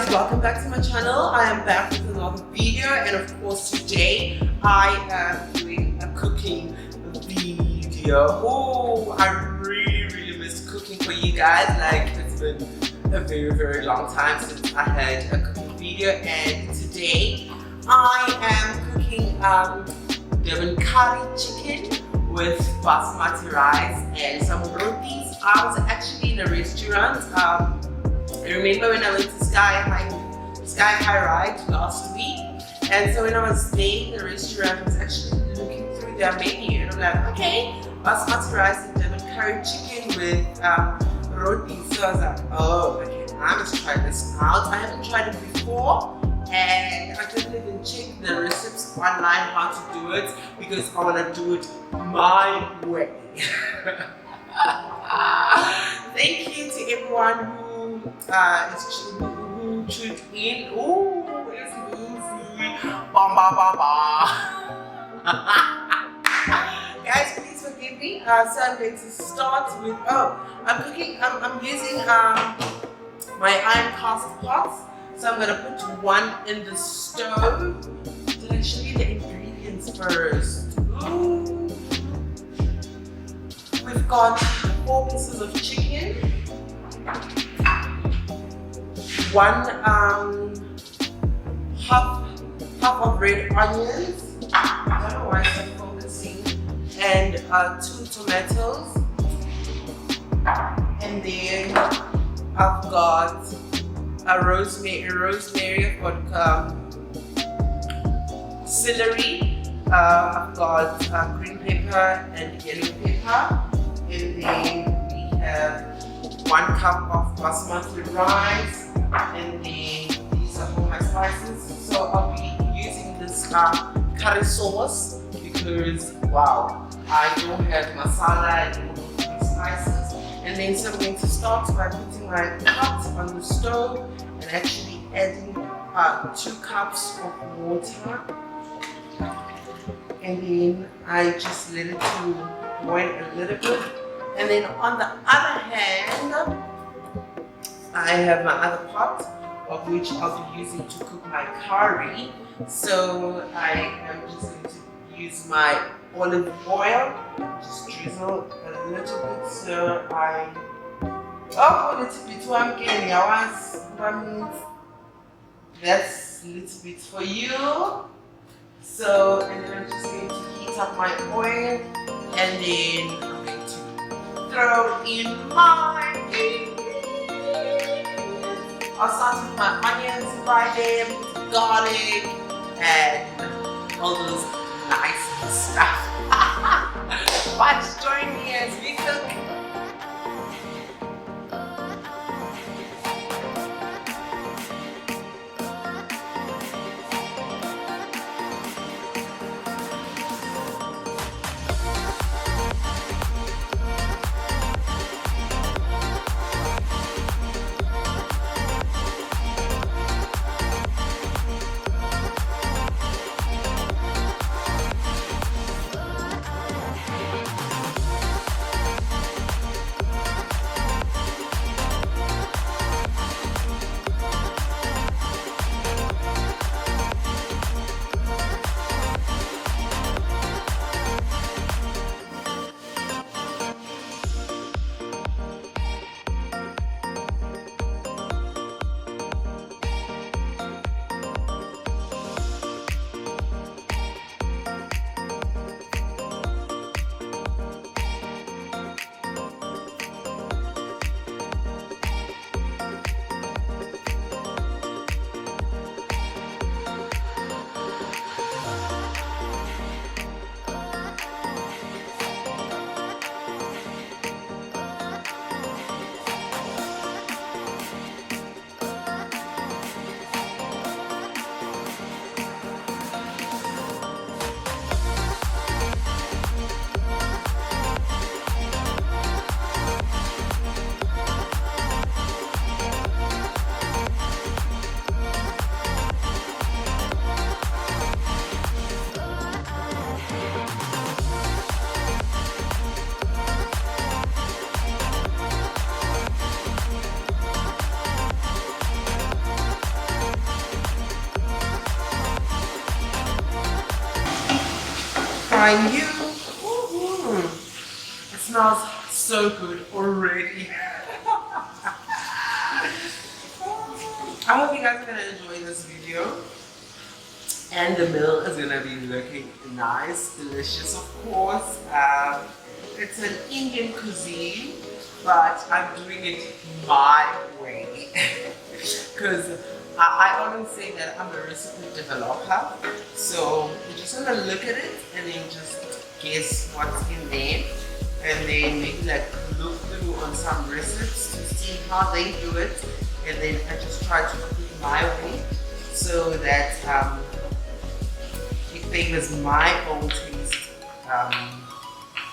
Welcome back to my channel. I am back with another video, and of course today I am doing a cooking video. Oh, I really missed cooking for you guys. Like, it's been a very long time since I had a cooking video, and today I am cooking Durban curry chicken with basmati rice and some rotis. I was actually in a restaurant. I remember when I went to Sky High Ride last week, and so when I was there in the restaurant, I was actually looking through their menu, and I'm like, okay, basmati rice and Durban curry chicken with roti. So I was like, oh, okay, I must try this out. I haven't tried it before, and I didn't even check the recipes online how to do it because I want to do it my way. Thank you to everyone who tuned in. Oh, it's movie. Guys, please forgive me. So I'm going to start with, I'm using my iron cast pots. So I'm going to put one in the stove. I'll show you the ingredients first. Ooh. We've got 4 pieces of chicken, 1 half of red onions, I don't know why it's not focusing, and 2 tomatoes, and then I've got a rosemary, I've got celery, I've got green pepper and yellow pepper, and then we have 1 cup of basmati rice, and then these are all my spices. So I'll be using this curry sauce because wow, I don't have masala, I don't have spices. And then so I'm going to start by putting my pot on the stove and actually adding 2 cups of water, and then I just let it to boil a little bit. And then on the other hand, I have my other pot, of which I'll be using to cook my curry. So I am just going to use my olive oil, just drizzle a little bit. So a little bit one getting that's a little bit for you. So, and then I'm just going to heat up my oil, and then I'm going to throw in my ingredients. I'll start with my onions, fry them, garlic, and all those nice stuff. But join me as we cook. trying you. It smells so good already. I hope you guys are going to enjoy this video. And the meal is going to be looking nice, delicious of course. It's an Indian cuisine, but I'm doing it my way. Because I always say that I'm a recipe developer. So you're just going to look at it and then just guess what's in there. And then maybe like look through on some recipes to see how they do it. And then I just try to cook it my way so that it favors my own taste.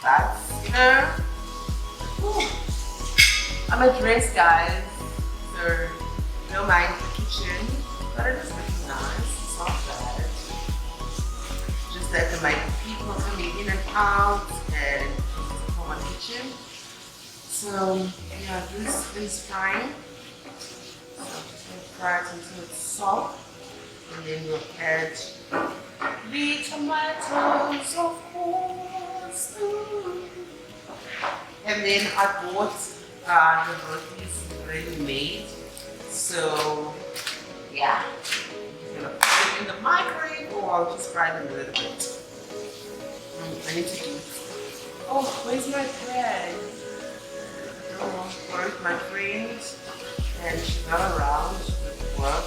That's, you know, I'm a dress, guys, so don't mind the kitchen, but it is looking nice. It's not bad. Just that there might be people coming in and out and for my kitchen. So yeah, this is fine. So I'm just going to fry it until it's soft, and then we'll add the tomatoes, of course. And then I bought the rotis already made. So yeah, I'm gonna put it in the microwave, or I'll just fry them a little bit. I need to do. Oh, where's my bread? I don't know. Where's my friend? And she's not around with work.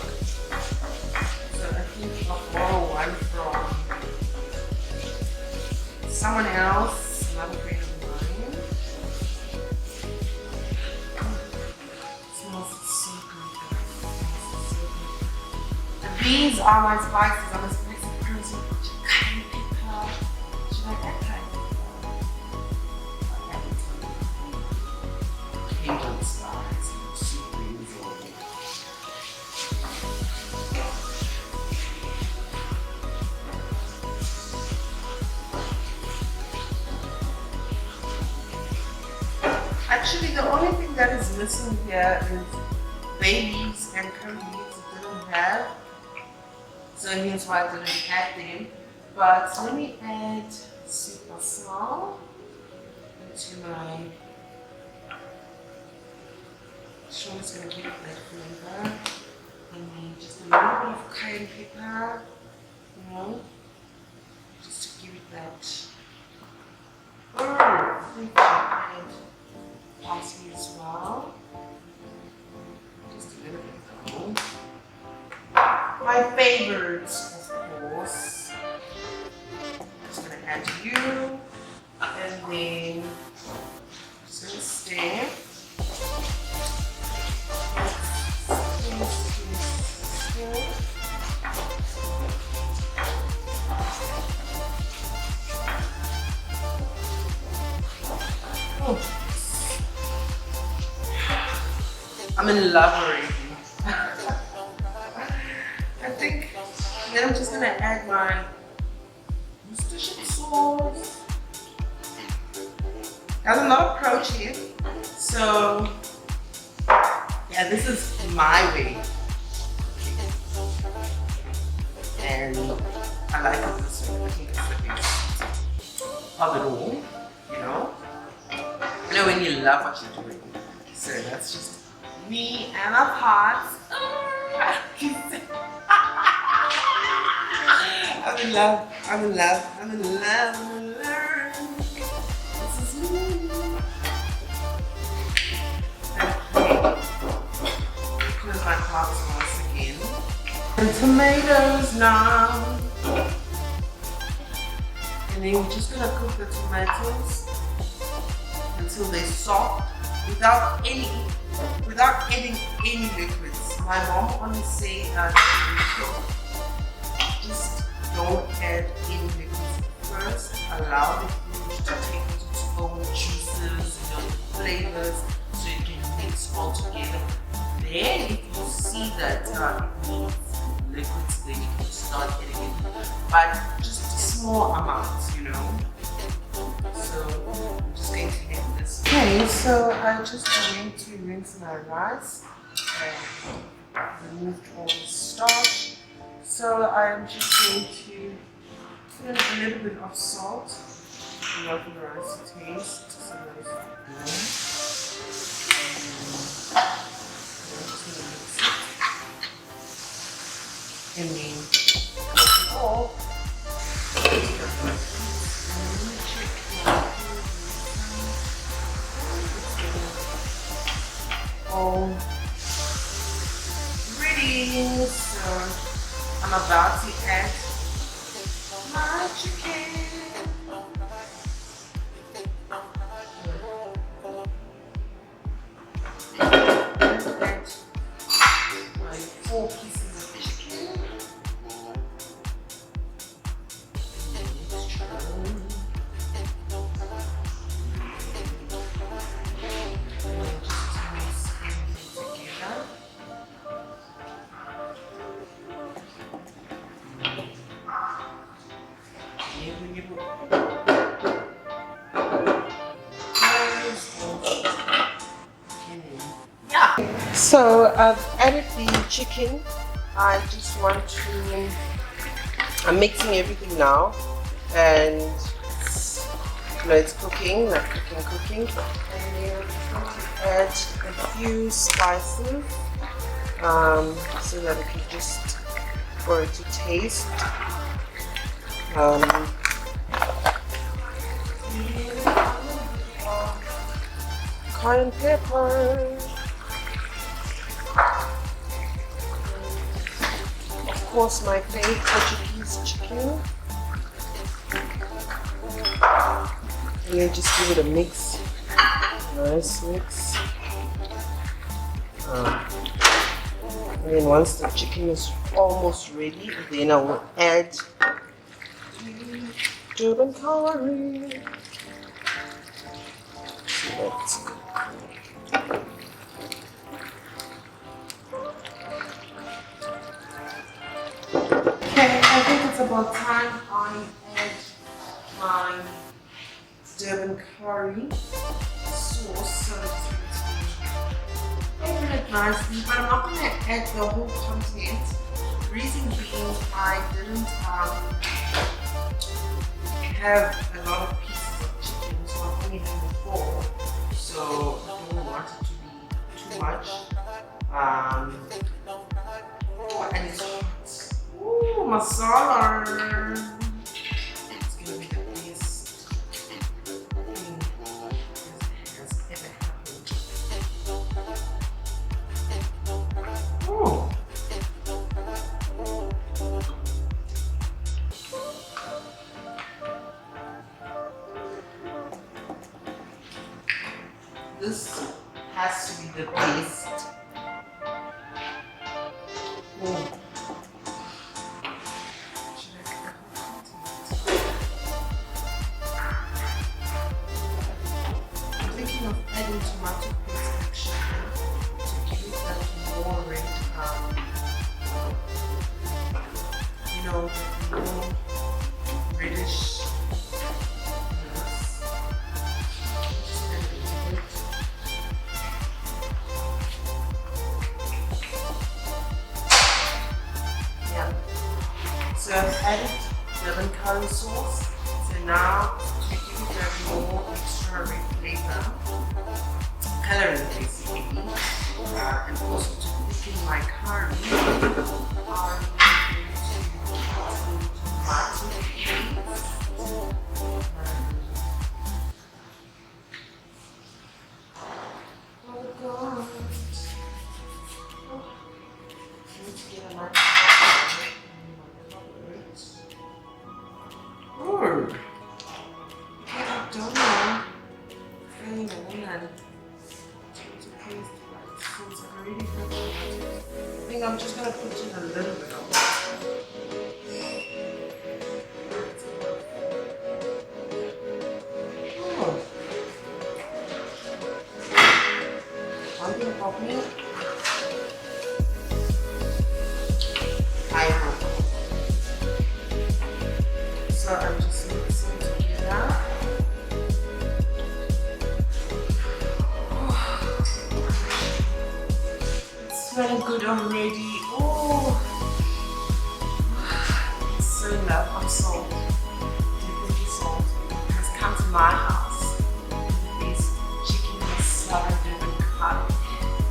So I think I'll borrow one from someone else, another friend of mine. It smells so good. And these are my spices. I'm a spicy person. Cayenne pepper. Should I add cayenne pepper? Cajun spice. Super easy. Actually, the only thing that is missing here is bay leaves and curry leaves. It didn't have, so here's why I didn't add them. But let me add super salt into my. Sure, it's gonna give it that flavor, and then just a little bit of cayenne pepper, you know, just to give it that. I think I add parsley as well. Just a little bit of gold. My favorites, of course. Just gonna add you, and then just gonna stir. I'm in love already. I think then I'm just gonna add my Worcestershire sauce. That's a lot of protein, so yeah, this is my way, and I like it this way. I think it's the best of it all, you know. You know when you love what you're doing. So that's just me and a pot. I'm in love, I'm in love, I'm in love, I'm in love. This is me. Okay. Close my pots once again. And tomatoes now. And then we're just gonna cook the tomatoes until they're soft without adding any liquids. My mom always say just don't add any liquids first. Allow the food to take its own juices, you know, flavors, so you can mix all together. Then if you see that it needs liquids, then you can start adding it, but just small amounts, you know. So I'm just going to add this. Okay, so I just going to rinse my rice and removed all the starch. So I'm just going to a little bit of salt. Allow the rice to taste. So nice. And then all. All ready. So I'm about to add my chicken. My 4 pieces of chicken. So I've added the chicken. I just want to, I'm mixing everything now, and it's cooking, like cooking. And then I'm going to add a few spices so that it can just, for it to taste. Cayenne pepper. Of course, my favorite Portuguese chicken. And then just give it a mix. Nice mix. And then once the chicken is almost ready, then I will add Durban Curry. Let's go. Okay, I think it's about time I add my Durban Curry sauce. So it's open it nicely, but I'm not going to add the whole content. Reason being, I didn't have a lot of pieces of chicken, so I'm only having 4. So I don't want it to be too much. And it's hot. Ooh, masala. It's gonna be the best thing that has ever happened. Ooh. This has to be the best. Ooh. Adding tomato paste actually to give it that more red, more reddish. Yeah. So I've added Durban curry sauce. So now to give it that more extra red flavor. Coloring basically, and also to thicken my curry, I'm going to add tomato paste. Oh God! I need to get a nice I don't know. I think I'm just going to put in a little bit of it. One thing about me, I have. So I'm just mixing together. Smelling good already. Oh, so in love. I'm so my house is chicken masala Durban curry.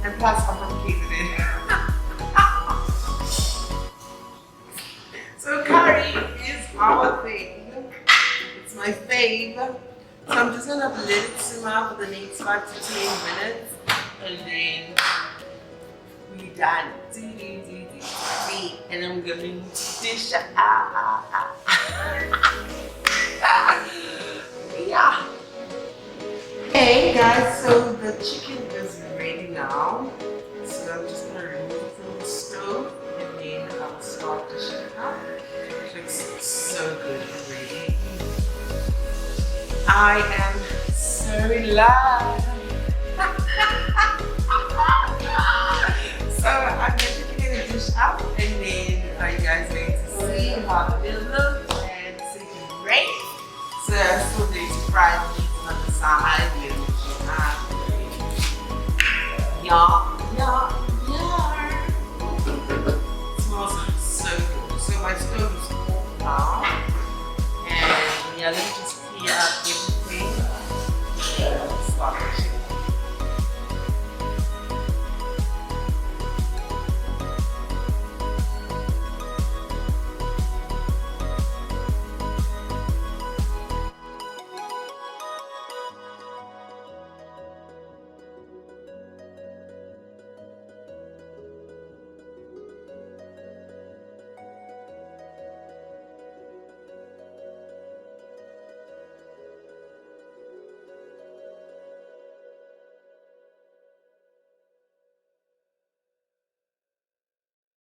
And plus I'm from KZN. So curry is our thing. It's my fave. So I'm just gonna let it simmer for the next 5 to 10 minutes and then we're done. And I'm gonna dish out. Yeah. Hey guys, so the chicken is ready now. So I'm just gonna remove it from the stove and then I'll start dishing it out. It looks so good already. I am so in love. So I'm just gonna dish up and then you guys going to see how it looks and so you can rate. So I'm still going to fry the meat on the side with It smells so good. So my stove is cold now. And yeah, let me just clear up everything.